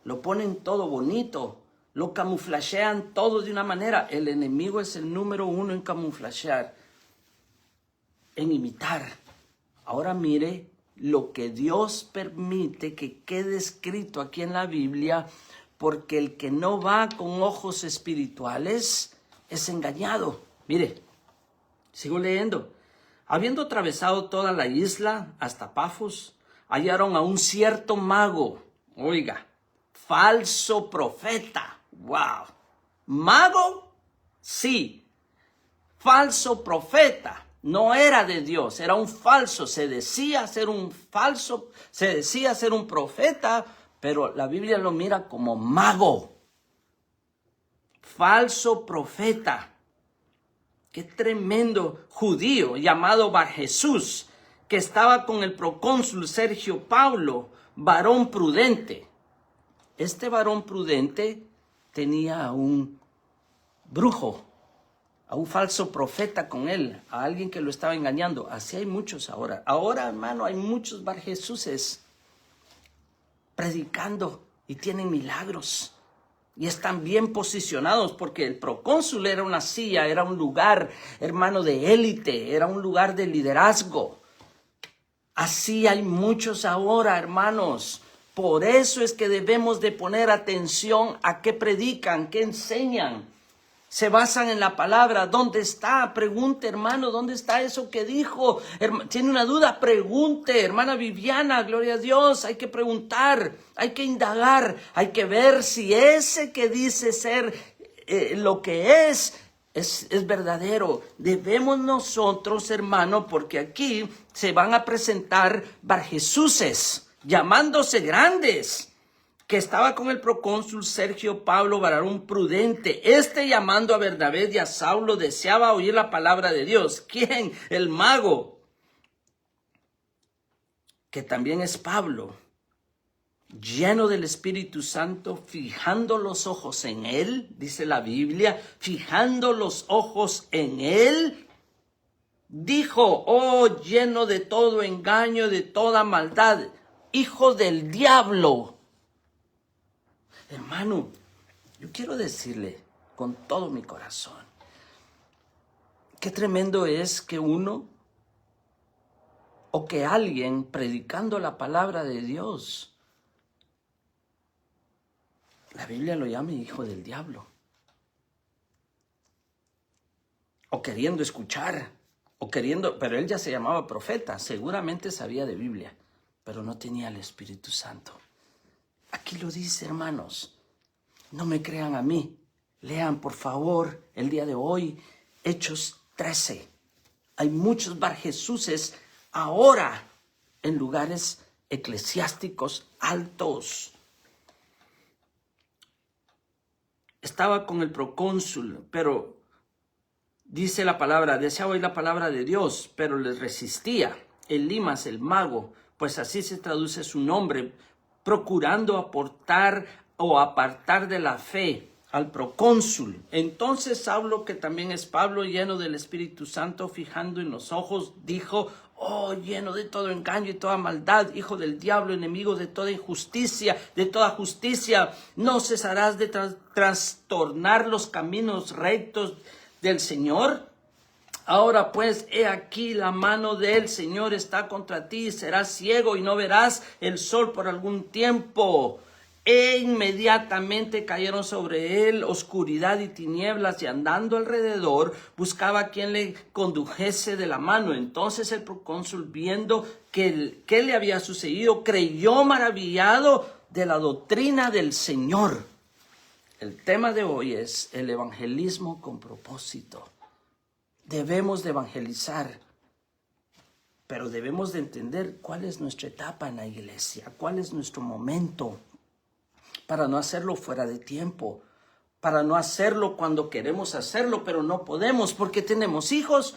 lo ponen todo bonito, lo camuflajean todo de una manera. El enemigo es el número uno en camuflajear, en imitar. Ahora mire lo que Dios permite que quede escrito aquí en la Biblia, porque el que no va con ojos espirituales es engañado. Mire, sigo leyendo. Habiendo atravesado toda la isla hasta Pafos, hallaron a un cierto mago, oiga, falso profeta. ¡Wow! ¿Mago? Sí. Falso profeta. No era de Dios, era un falso. Se decía ser un falso, se decía ser un profeta, pero la Biblia lo mira como mago. Falso profeta. Qué tremendo judío llamado Bar Jesús, que estaba con el procónsul Sergio Paulo, varón prudente. Este varón prudente tenía a un brujo, a un falso profeta con él, a alguien que lo estaba engañando. Así hay muchos ahora. Ahora, hermano, hay muchos Bar Jesúses predicando y tienen milagros. Y están bien posicionados porque el procónsul era una silla, era un lugar, hermano, de élite, era un lugar de liderazgo. Así hay muchos ahora, hermanos. Por eso es que debemos de poner atención a qué predican, qué enseñan. Se basan en la palabra. ¿Dónde está? Pregunte, hermano, ¿dónde está eso que dijo? ¿Tiene una duda? Pregunte, hermana Viviana, gloria a Dios. Hay que preguntar, hay que indagar, hay que ver si ese que dice ser lo que es verdadero. Debemos nosotros, hermano, porque aquí se van a presentar Barjesuses, llamándose grandes, que estaba con el procónsul Sergio Pablo, varón prudente. Llamando a Bernabé y a Saulo, deseaba oír la palabra de Dios. ¿Quién? El mago, que también es Pablo, lleno del Espíritu Santo, fijando los ojos en él, dice la Biblia, fijando los ojos en él, dijo: oh, lleno de todo engaño, de toda maldad, hijo del diablo. Hermano, yo quiero decirle con todo mi corazón, qué tremendo es que uno o que alguien predicando la palabra de Dios, la Biblia lo llama hijo del diablo. O queriendo escuchar, pero él ya se llamaba profeta, seguramente sabía de Biblia, pero no tenía el Espíritu Santo. Aquí lo dice, hermanos. No me crean a mí. Lean, por favor, el día de hoy, Hechos 13. Hay muchos Barjesuses ahora en lugares eclesiásticos altos. Estaba con el procónsul, pero dice la palabra, deseaba oír la palabra de Dios, pero les resistía. Elimas, el mago, pues así se traduce su nombre, procurando apartar de la fe al procónsul. Entonces Saulo, que también es Pablo, lleno del Espíritu Santo, fijando en los ojos, dijo: oh, lleno de todo engaño y toda maldad, hijo del diablo, enemigo de toda injusticia, de toda justicia, ¿no cesarás de trastornar los caminos rectos del Señor? Ahora pues, he aquí, la mano del Señor está contra ti, serás ciego y no verás el sol por algún tiempo. E inmediatamente cayeron sobre él oscuridad y tinieblas, y andando alrededor buscaba a quien le condujese de la mano. Entonces el procónsul, viendo que le había sucedido, creyó maravillado de la doctrina del Señor. El tema de hoy es el evangelismo con propósito. Debemos de evangelizar, pero debemos de entender cuál es nuestra etapa en la iglesia, cuál es nuestro momento, para no hacerlo fuera de tiempo, para no hacerlo cuando queremos hacerlo, pero no podemos porque tenemos hijos.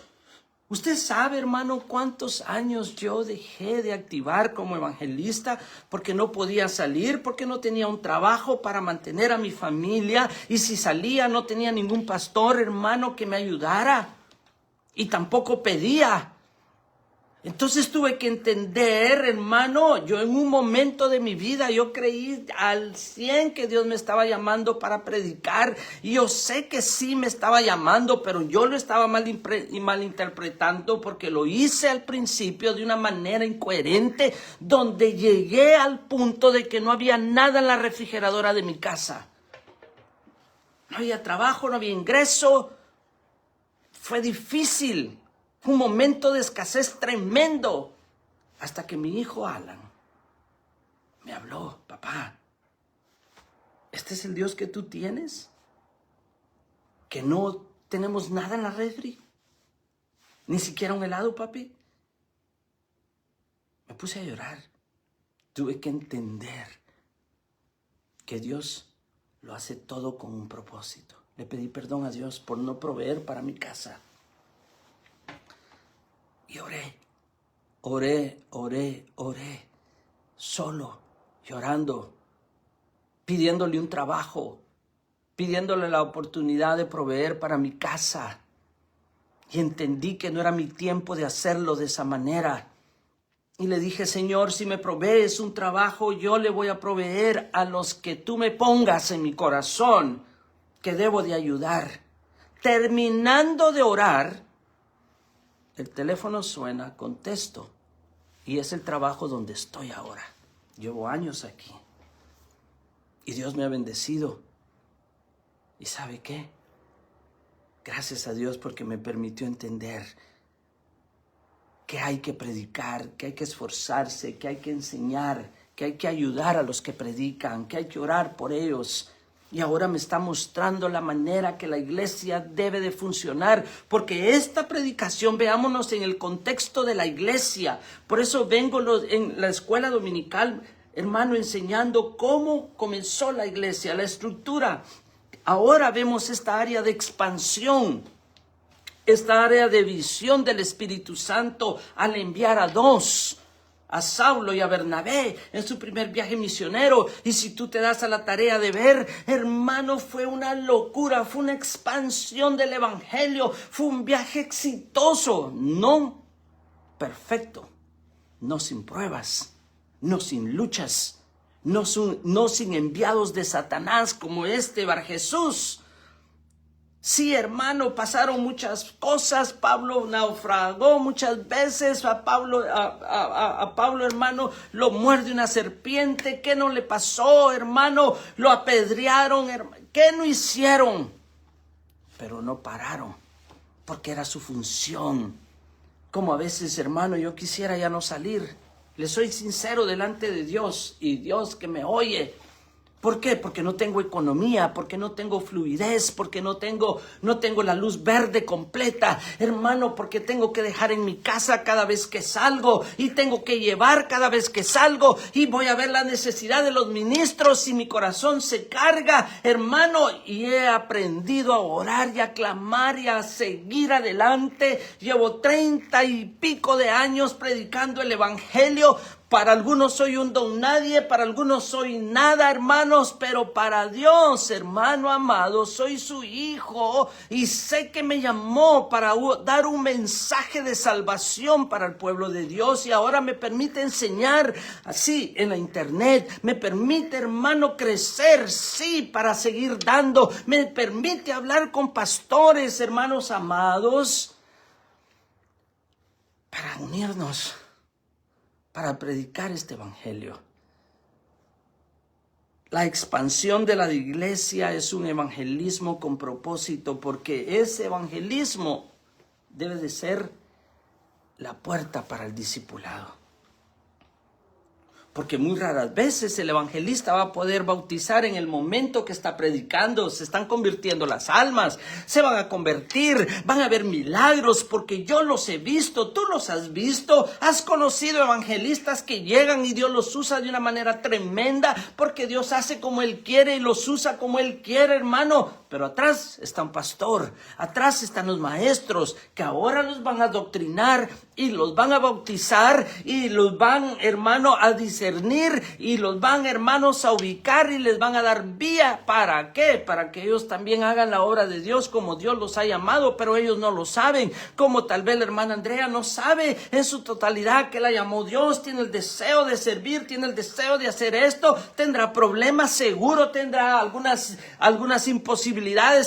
Usted sabe, hermano, cuántos años yo dejé de activar como evangelista porque no podía salir, porque no tenía un trabajo para mantener a mi familia, y si salía no tenía ningún pastor, hermano, que me ayudara, y tampoco pedía. Entonces tuve que entender, hermano, yo en un momento de mi vida, yo creí al 100 que Dios me estaba llamando para predicar. Y yo sé que sí me estaba llamando, pero yo lo estaba malinterpretando porque lo hice al principio de una manera incoherente, donde llegué al punto de que no había nada en la refrigeradora de mi casa. No había trabajo, no había ingreso. Fue difícil. Un momento de escasez tremendo, hasta que mi hijo Alan me habló: papá, ¿este es el Dios que tú tienes? ¿Que no tenemos nada en la refri? ¿Ni siquiera un helado, papi? Me puse a llorar. Tuve que entender que Dios lo hace todo con un propósito. Le pedí perdón a Dios por no proveer para mi casa. Y oré, solo, llorando, pidiéndole un trabajo, pidiéndole la oportunidad de proveer para mi casa. Y entendí que no era mi tiempo de hacerlo de esa manera. Y le dije: Señor, si me provees un trabajo, yo le voy a proveer a los que tú me pongas en mi corazón que debo de ayudar. Terminando de orar, el teléfono suena, contesto, y es el trabajo donde estoy ahora. Llevo años aquí. Y Dios me ha bendecido. ¿Y sabe qué? Gracias a Dios porque me permitió entender que hay que predicar, que hay que esforzarse, que hay que enseñar, que hay que ayudar a los que predican, que hay que orar por ellos. Y ahora me está mostrando la manera que la iglesia debe de funcionar, porque esta predicación, veámonos en el contexto de la iglesia. Por eso vengo en la escuela dominical, hermano, enseñando cómo comenzó la iglesia, la estructura. Ahora vemos esta área de expansión, esta área de visión del Espíritu Santo al enviar a dos, a Saulo y a Bernabé en su primer viaje misionero. Y si tú te das a la tarea de ver, hermano, fue una locura, fue una expansión del evangelio, fue un viaje exitoso, no perfecto, no sin pruebas, no sin luchas, no sin enviados de Satanás como Bar Jesús. Sí, hermano, pasaron muchas cosas. Pablo naufragó muchas veces. A Pablo, hermano, lo muerde una serpiente. ¿Qué no le pasó, hermano? Lo apedrearon. ¿Qué no hicieron? Pero no pararon, porque era su función. Como a veces, hermano, yo quisiera ya no salir. Le soy sincero delante de Dios y Dios que me oye. ¿Por qué? Porque no tengo economía, porque no tengo fluidez, porque no tengo la luz verde completa, hermano, porque tengo que dejar en mi casa cada vez que salgo y tengo que llevar cada vez que salgo y voy a ver la necesidad de los ministros y mi corazón se carga, hermano, y he aprendido a orar y a clamar y a seguir adelante. Llevo 30 y pico de años predicando el evangelio. Para algunos soy un don nadie, para algunos soy nada, hermanos, pero para Dios, hermano amado, soy su hijo y sé que me llamó para dar un mensaje de salvación para el pueblo de Dios y ahora me permite enseñar así en la internet, me permite, hermano, crecer, sí, para seguir dando, me permite hablar con pastores, hermanos amados, para unirnos, para predicar este evangelio. La expansión de la iglesia es un evangelismo con propósito, porque ese evangelismo debe de ser la puerta para el discipulado. Porque muy raras veces el evangelista va a poder bautizar en el momento que está predicando. Se están convirtiendo las almas, se van a convertir, van a haber milagros, porque yo los he visto, tú los has visto. Has conocido evangelistas que llegan y Dios los usa de una manera tremenda, porque Dios hace como Él quiere y los usa como Él quiere, hermano. Pero atrás está un pastor, atrás están los maestros, que ahora los van a adoctrinar y los van a bautizar y los van, hermano, a discernir y los van, hermanos, a ubicar y les van a dar vía. ¿Para qué? Para que ellos también hagan la obra de Dios como Dios los ha llamado, pero ellos no lo saben, como tal vez la hermana Andrea no sabe en su totalidad que la llamó Dios, tiene el deseo de servir, tiene el deseo de hacer esto, tendrá problemas, seguro tendrá algunas imposibilidades,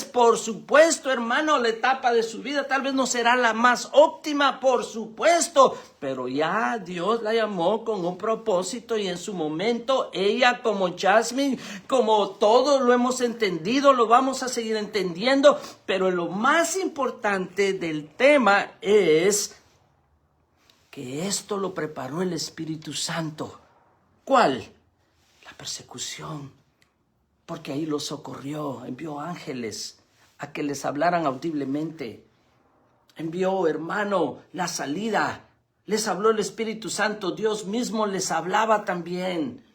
por supuesto, hermano, la etapa de su vida tal vez no será la más óptima, por supuesto, pero ya Dios la llamó con un propósito y en su momento ella, como Jasmine, como todos lo hemos entendido, lo vamos a seguir entendiendo, pero lo más importante del tema es que esto lo preparó el Espíritu Santo. ¿Cuál? La persecución, porque ahí los socorrió, envió ángeles a que les hablaran audiblemente, envió, hermano, la salida. Les habló el Espíritu Santo, Dios mismo les hablaba también.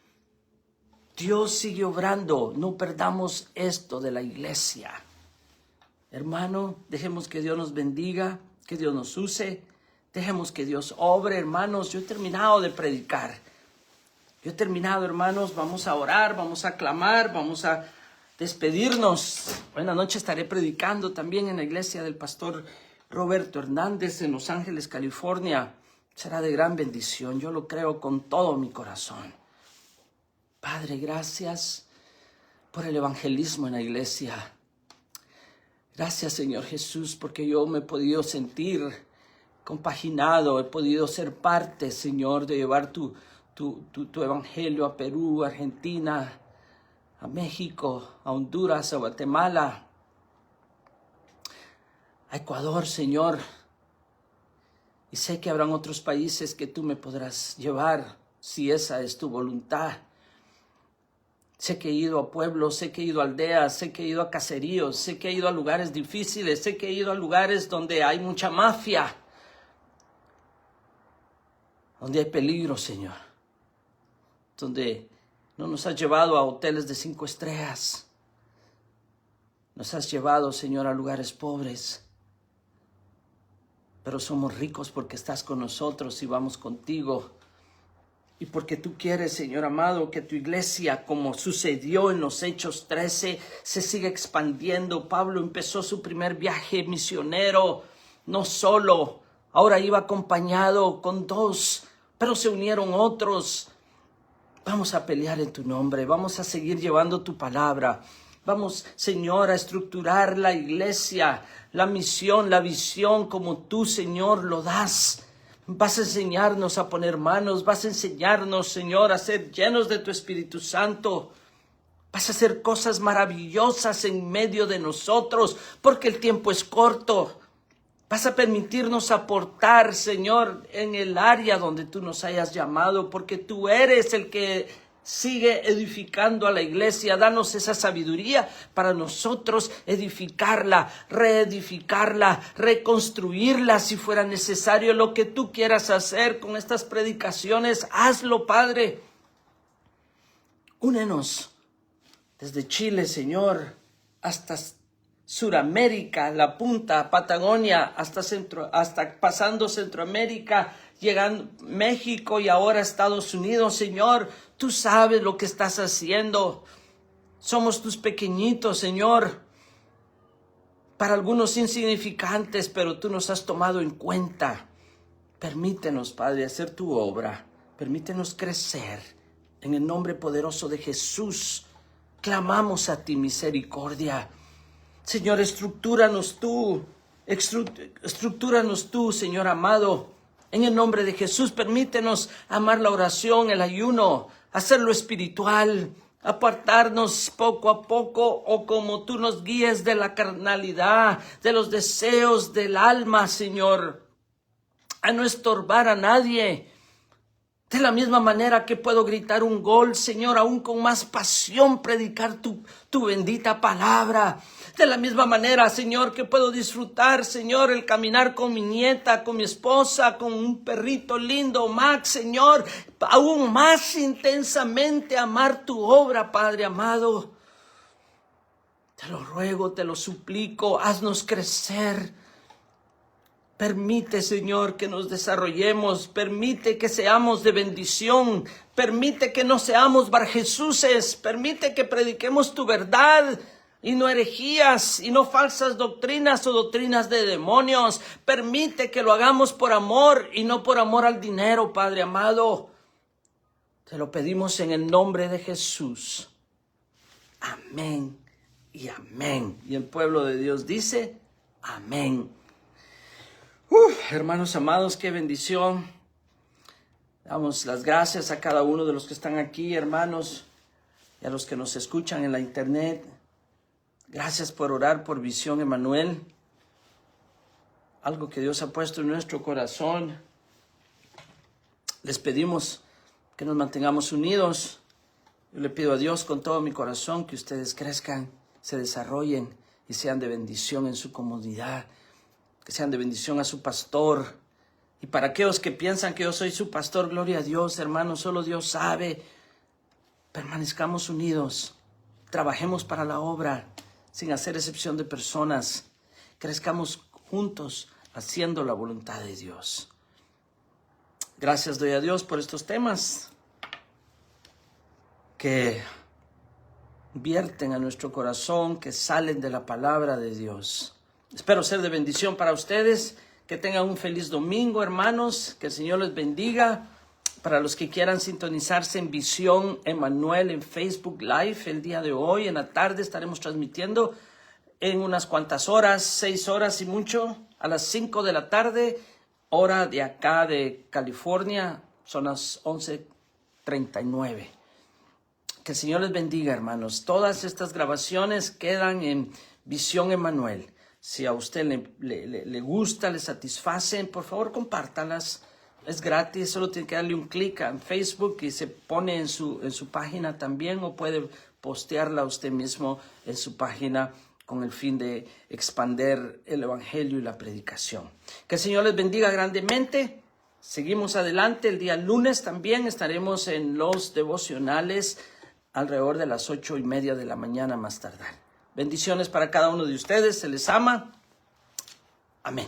Dios sigue obrando, no perdamos esto de la iglesia. Hermano, dejemos que Dios nos bendiga, que Dios nos use, dejemos que Dios obre, hermanos. Yo he terminado de predicar. Hermanos, vamos a orar, vamos a clamar, vamos a despedirnos. Buena noche, estaré predicando también en la iglesia del pastor Roberto Hernández en Los Ángeles, California. Será de gran bendición, yo lo creo con todo mi corazón. Padre, gracias por el evangelismo en la iglesia. Gracias, Señor Jesús, porque yo me he podido sentir compaginado, he podido ser parte, Señor, de llevar tu tu evangelio a Perú, a Argentina, a México, a Honduras, a Guatemala, a Ecuador, Señor. Y sé que habrán otros países que tú me podrás llevar si esa es tu voluntad. Sé que he ido a pueblos, sé que he ido a aldeas, sé que he ido a caseríos, sé que he ido a lugares difíciles, sé que he ido a lugares donde hay mucha mafia, donde hay peligro, Señor, donde no nos has llevado a hoteles de 5 estrellas, nos has llevado, Señor, a lugares pobres, pero somos ricos porque estás con nosotros y vamos contigo. Y porque tú quieres, Señor amado, que tu iglesia, como sucedió en los Hechos 13, se siga expandiendo. Pablo empezó su primer viaje misionero, no solo, ahora iba acompañado con 2, pero se unieron otros. Vamos a pelear en tu nombre, vamos a seguir llevando tu palabra. Vamos, Señor, a estructurar la iglesia, la misión, la visión, como tú, Señor, lo das. Vas a enseñarnos a poner manos, vas a enseñarnos, Señor, a ser llenos de tu Espíritu Santo. Vas a hacer cosas maravillosas en medio de nosotros, porque el tiempo es corto. Vas a permitirnos aportar, Señor, en el área donde tú nos hayas llamado, porque tú eres el que sigue edificando a la iglesia. Danos esa sabiduría para nosotros edificarla, reedificarla, reconstruirla si fuera necesario. Lo que tú quieras hacer con estas predicaciones, hazlo, Padre. Únenos desde Chile, Señor, hasta Suramérica, la punta, Patagonia, hasta pasando Centroamérica, llegando México y ahora Estados Unidos. Señor, tú sabes lo que estás haciendo. Somos tus pequeñitos, Señor. Para algunos insignificantes, pero tú nos has tomado en cuenta. Permítenos, Padre, hacer tu obra. Permítenos crecer. En el nombre poderoso de Jesús, clamamos a ti misericordia. Señor, estructúranos tú, Señor amado. En el nombre de Jesús, permítenos amar la oración, el ayuno, hacerlo espiritual, apartarnos poco a poco o como tú nos guíes de la carnalidad, de los deseos del alma, Señor, a no estorbar a nadie. De la misma manera que puedo gritar un gol, Señor, aún con más pasión predicar tu bendita palabra. De la misma manera, Señor, que puedo disfrutar, Señor, el caminar con mi nieta, con mi esposa, con un perrito lindo, Max, Señor, aún más intensamente amar tu obra, Padre amado. Te lo ruego, te lo suplico, haznos crecer. Permite, Señor, que nos desarrollemos, permite que seamos de bendición, permite que no seamos barjesuses, permite que prediquemos tu verdad y no herejías y no falsas doctrinas o doctrinas de demonios. Permite que lo hagamos por amor y no por amor al dinero, Padre amado. Te lo pedimos en el nombre de Jesús. Amén y amén. Y el pueblo de Dios dice, amén. Hermanos amados, qué bendición. Damos las gracias a cada uno de los que están aquí, hermanos, y a los que nos escuchan en la internet. Gracias por orar por Visión Emanuel. Algo que Dios ha puesto en nuestro corazón. Les pedimos que nos mantengamos unidos. Yo le pido a Dios con todo mi corazón que ustedes crezcan, se desarrollen y sean de bendición en su comunidad. Que sean de bendición a su pastor. Y para aquellos que piensan que yo soy su pastor, gloria a Dios, hermanos, solo Dios sabe. Permanezcamos unidos, trabajemos para la obra, sin hacer excepción de personas. Crezcamos juntos, haciendo la voluntad de Dios. Gracias doy a Dios por estos temas que vierten a nuestro corazón, que salen de la palabra de Dios. Espero ser de bendición para ustedes. Que tengan un feliz domingo, hermanos. Que el Señor les bendiga. Para los que quieran sintonizarse en Visión Emanuel en Facebook Live, el día de hoy, en la tarde, estaremos transmitiendo en unas cuantas horas, 6 horas y mucho, a las 5 de la tarde, hora de acá de California. Son las 11 39. Que el Señor les bendiga, hermanos. Todas estas grabaciones quedan en Visión Emmanuel. Si a usted le gusta, le satisfacen, por favor compártalas. Es gratis, solo tiene que darle un clic en Facebook y se pone en su página también, o puede postearla usted mismo en su página con el fin de expander el evangelio y la predicación. Que el Señor les bendiga grandemente. Seguimos adelante. El día lunes también estaremos en los devocionales alrededor de las 8:30 de la mañana más tardar. Bendiciones para cada uno de ustedes. Se les ama. Amén.